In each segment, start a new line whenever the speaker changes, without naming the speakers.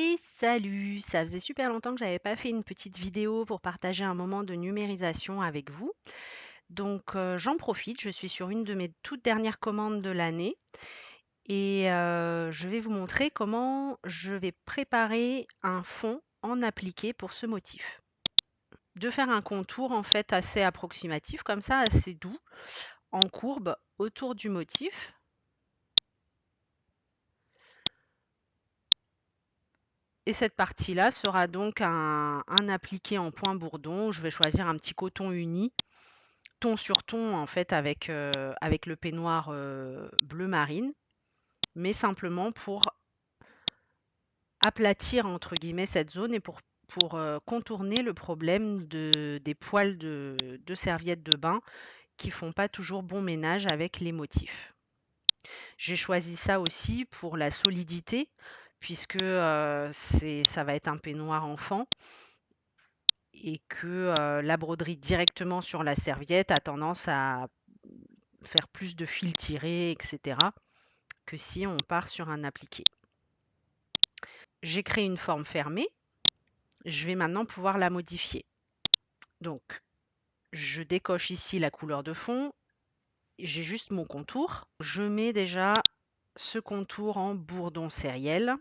Et salut! Ça faisait super longtemps que j'avais pas fait une petite vidéo pour partager un moment de numérisation avec vous. Donc j'en profite, je suis sur une de mes toutes dernières commandes de l'année et je vais vous montrer comment je vais préparer un fond en appliqué pour ce motif. De faire un contour en fait assez approximatif, comme ça, assez doux, en courbe autour du motif. Et cette partie-là sera donc un appliqué en point bourdon. Je vais choisir un petit coton uni, ton sur ton en fait avec le peignoir bleu marine, mais simplement pour aplatir entre guillemets cette zone et pour contourner le problème des poils de serviettes de bain qui font pas toujours bon ménage avec les motifs. J'ai choisi ça aussi pour la solidité, puisque ça va être un peignoir enfant et que la broderie directement sur la serviette a tendance à faire plus de fils tirés, etc., que si on part sur un appliqué. J'ai créé une forme fermée. Je vais maintenant pouvoir la modifier. Donc, je décoche ici la couleur de fond. J'ai juste mon contour. Je mets déjà ce contour en bourdon sériel.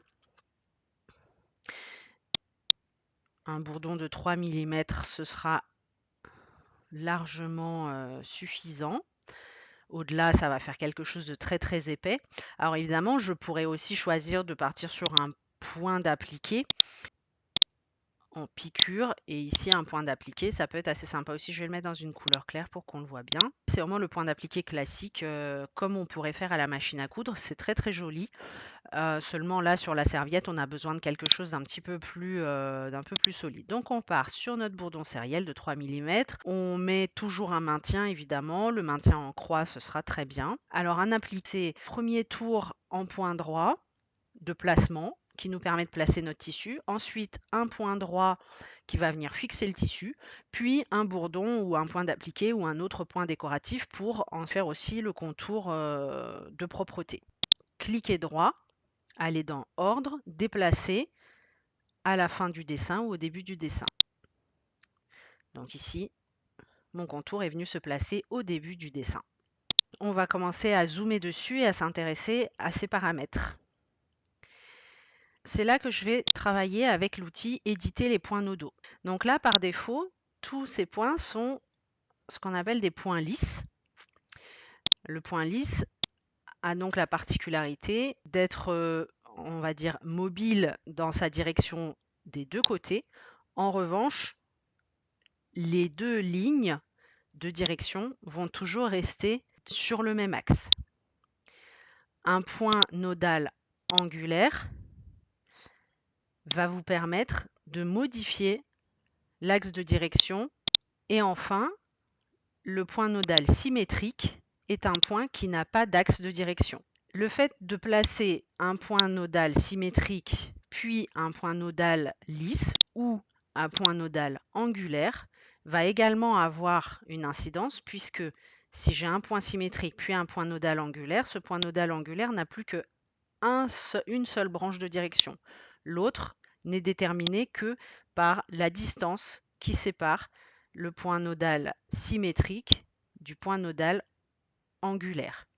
Un bourdon de 3 mm, ce sera largement suffisant. Au-delà, ça va faire quelque chose de très très épais. Alors évidemment, je pourrais aussi choisir de partir sur un point d'appliqué en piqûre et ici un point d'appliqué, ça peut être assez sympa aussi. Je vais le mettre dans une couleur claire pour qu'on le voit bien. C'est vraiment le point d'appliqué classique comme on pourrait faire à la machine à coudre. C'est très très joli. Seulement là sur la serviette, on a besoin de quelque chose d'un peu plus solide. Donc on part sur notre bourdon sériel de 3 mm. On met toujours un maintien évidemment. Le maintien en croix, ce sera très bien. Alors un appliqué, premier tour en point droit de placement qui nous permet de placer notre tissu. Ensuite, un point droit qui va venir fixer le tissu, puis un bourdon ou un point d'appliqué ou un autre point décoratif pour en faire aussi le contour de propreté. Cliquez droit, allez dans Ordre, Déplacer à la fin du dessin ou au début du dessin. Donc ici, mon contour est venu se placer au début du dessin. On va commencer à zoomer dessus et à s'intéresser à ces paramètres. C'est là que je vais travailler avec l'outil éditer les points nodaux. Donc là, par défaut, tous ces points sont ce qu'on appelle des points lisses. Le point lisse a donc la particularité d'être, on va dire, mobile dans sa direction des deux côtés. En revanche, les deux lignes de direction vont toujours rester sur le même axe. Un point nodal angulaire va vous permettre de modifier l'axe de direction. Et enfin, le point nodal symétrique est un point qui n'a pas d'axe de direction. Le fait de placer un point nodal symétrique, puis un point nodal lisse ou un point nodal angulaire va également avoir une incidence puisque si j'ai un point symétrique puis un point nodal angulaire, ce point nodal angulaire n'a plus que une seule branche de direction. L'autre n'est déterminé que par la distance qui sépare le point nodal symétrique du point nodal angulaire.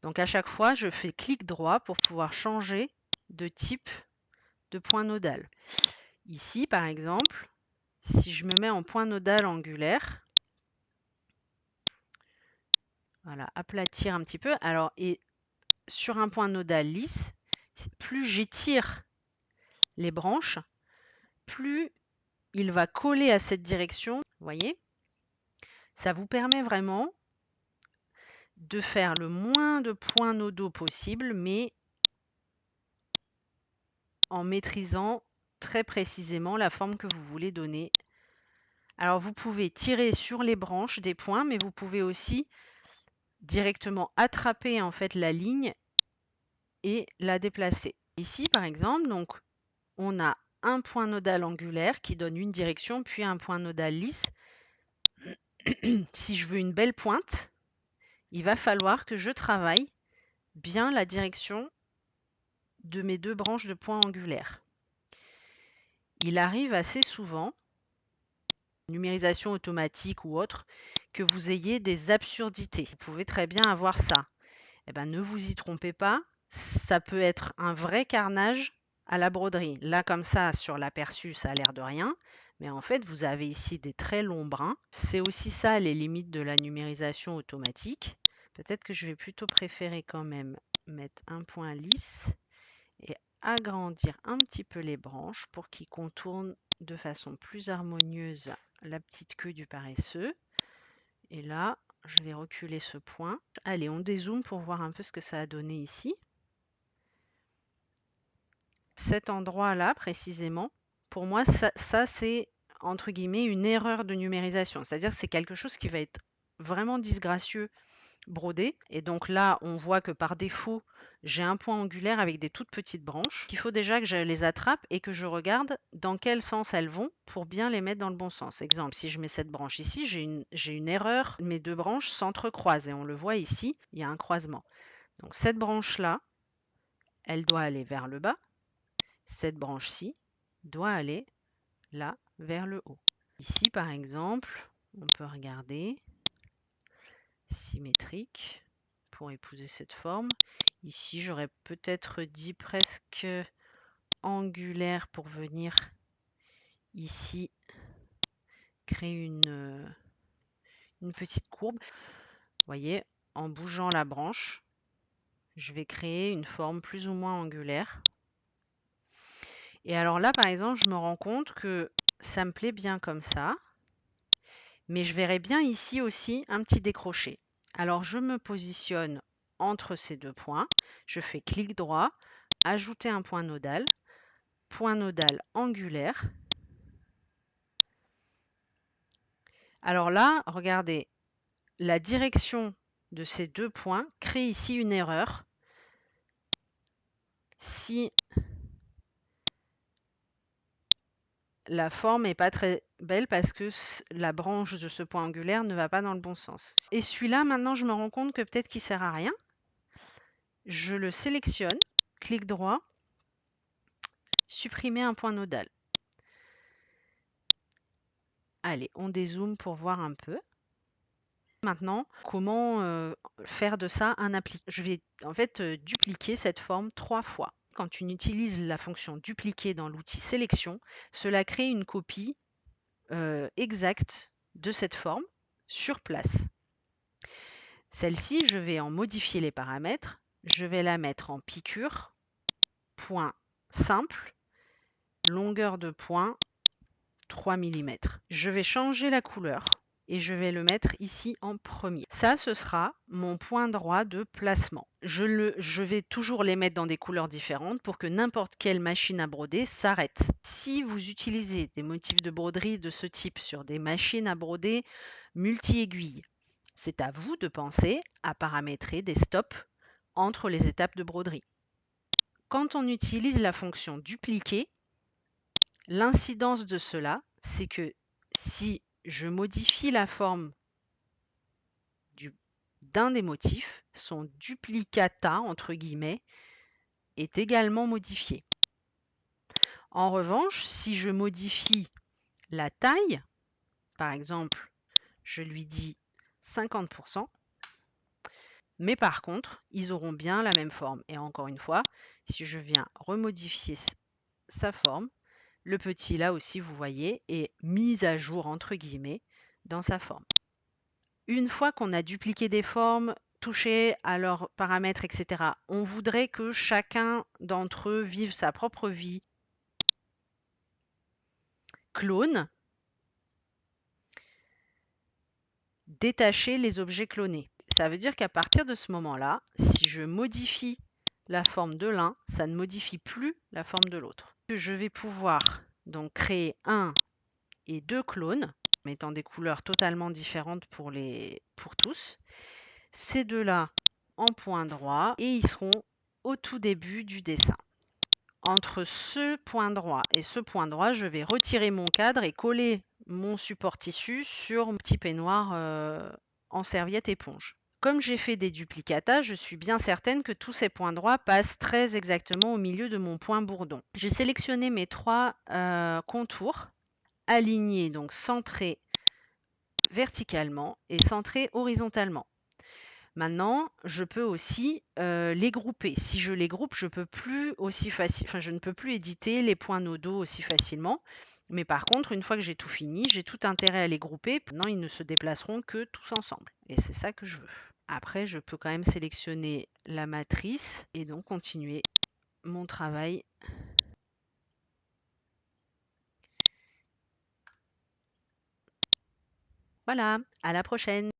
Donc à chaque fois, je fais clic droit pour pouvoir changer de type de point nodal. Ici, par exemple, si je me mets en point nodal angulaire, voilà, aplatir un petit peu. Alors, et sur un point nodal lisse, plus j'étire les branches, plus il va coller à cette direction. Vous voyez, ça vous permet vraiment de faire le moins de points nodaux possible, mais en maîtrisant très précisément la forme que vous voulez donner. Alors vous pouvez tirer sur les branches des points, mais vous pouvez aussi directement attraper en fait la ligne et la déplacer. Ici par exemple, donc on a un point nodal angulaire qui donne une direction, puis un point nodal lisse. Si je veux une belle pointe, il va falloir que je travaille bien la direction de mes deux branches de points angulaires. il arrive assez souvent, numérisation automatique ou autre, que vous ayez des absurdités. Vous pouvez très bien avoir ça. Eh ben, ne vous y trompez pas, ça peut être un vrai carnage à la broderie. Là, comme ça, sur l'aperçu, ça a l'air de rien, mais en fait, vous avez ici des très longs brins. C'est aussi ça les limites de la numérisation automatique. Peut-être que je vais plutôt préférer quand même mettre un point lisse et agrandir un petit peu les branches pour qu'ils contournent de façon plus harmonieuse la petite queue du paresseux. Et là, je vais reculer ce point. Allez, on dézoome pour voir un peu ce que ça a donné ici. Cet endroit-là, précisément, pour moi, ça c'est, entre guillemets, une erreur de numérisation. C'est-à-dire que c'est quelque chose qui va être vraiment disgracieux brodé. Et donc là, on voit que par défaut, j'ai un point angulaire avec des toutes petites branches. Il faut déjà que je les attrape et que je regarde dans quel sens elles vont pour bien les mettre dans le bon sens. Exemple, si je mets cette branche ici, j'ai une erreur. Mes deux branches s'entrecroisent et on le voit ici, il y a un croisement. Donc cette branche-là, elle doit aller vers le bas. Cette branche-ci doit aller là, vers le haut. Ici, par exemple, on peut regarder symétrique pour épouser cette forme. Ici, j'aurais peut-être dit presque angulaire pour venir ici créer une petite courbe. Vous voyez, en bougeant la branche, je vais créer une forme plus ou moins angulaire. Et alors là, par exemple, je me rends compte que ça me plaît bien comme ça, mais je verrais bien ici aussi un petit décroché. Alors, je me positionne entre ces deux points, je fais clic droit, ajouter un point nodal angulaire. Alors là, regardez, la direction de ces deux points crée ici une erreur. Si la forme n'est pas très belle parce que la branche de ce point angulaire ne va pas dans le bon sens. Et celui-là, maintenant, je me rends compte que peut-être qu'il ne sert à rien. Je le sélectionne, clic droit, supprimer un point nodal. Allez, on dézoome pour voir un peu. Maintenant, comment faire de ça un appli? Je vais en fait dupliquer cette forme 3 fois. Quand tu utilises la fonction dupliquer dans l'outil sélection, cela crée une copie exacte de cette forme sur place. Celle-ci, je vais en modifier les paramètres. Je vais la mettre en piqûre, point simple, longueur de point 3 mm. Je vais changer la couleur et je vais le mettre ici en premier. Ça, ce sera mon point droit de placement. Je vais toujours les mettre dans des couleurs différentes pour que n'importe quelle machine à broder s'arrête. Si vous utilisez des motifs de broderie de ce type sur des machines à broder multi-aiguilles, c'est à vous de penser à paramétrer des stops entre les étapes de broderie. Quand on utilise la fonction dupliquer, l'incidence de cela, c'est que si je modifie la forme d'un des motifs, son duplicata, entre guillemets, est également modifié. En revanche, si je modifie la taille, par exemple, je lui dis 50%, mais par contre, ils auront bien la même forme. Et encore une fois, si je viens remodifier sa forme, le petit là aussi, vous voyez, est mis à jour, entre guillemets, dans sa forme. Une fois qu'on a dupliqué des formes, touché à leurs paramètres, etc., on voudrait que chacun d'entre eux vive sa propre vie clone, détacher les objets clonés. Ça veut dire qu'à partir de ce moment-là, si je modifie la forme de l'un, ça ne modifie plus la forme de l'autre. Je vais pouvoir donc créer un et deux clones, mettant des couleurs totalement différentes pour tous. Ces deux-là en point droit et ils seront au tout début du dessin. Entre ce point droit et ce point droit, je vais retirer mon cadre et coller mon support tissu sur mon petit peignoir en serviette éponge. comme j'ai fait des duplicata, je suis bien certaine que tous ces points droits passent très exactement au milieu de mon point bourdon. J'ai sélectionné mes 3 contours, alignés, donc centrés verticalement et centrés horizontalement. Maintenant, je peux aussi les grouper. Si je les groupe, je ne peux plus éditer les points nodaux aussi facilement. Mais par contre, une fois que j'ai tout fini, j'ai tout intérêt à les grouper. Maintenant, ils ne se déplaceront que tous ensemble. Et c'est ça que je veux. Après, je peux quand même sélectionner la matrice et donc continuer mon travail. Voilà, à la prochaine!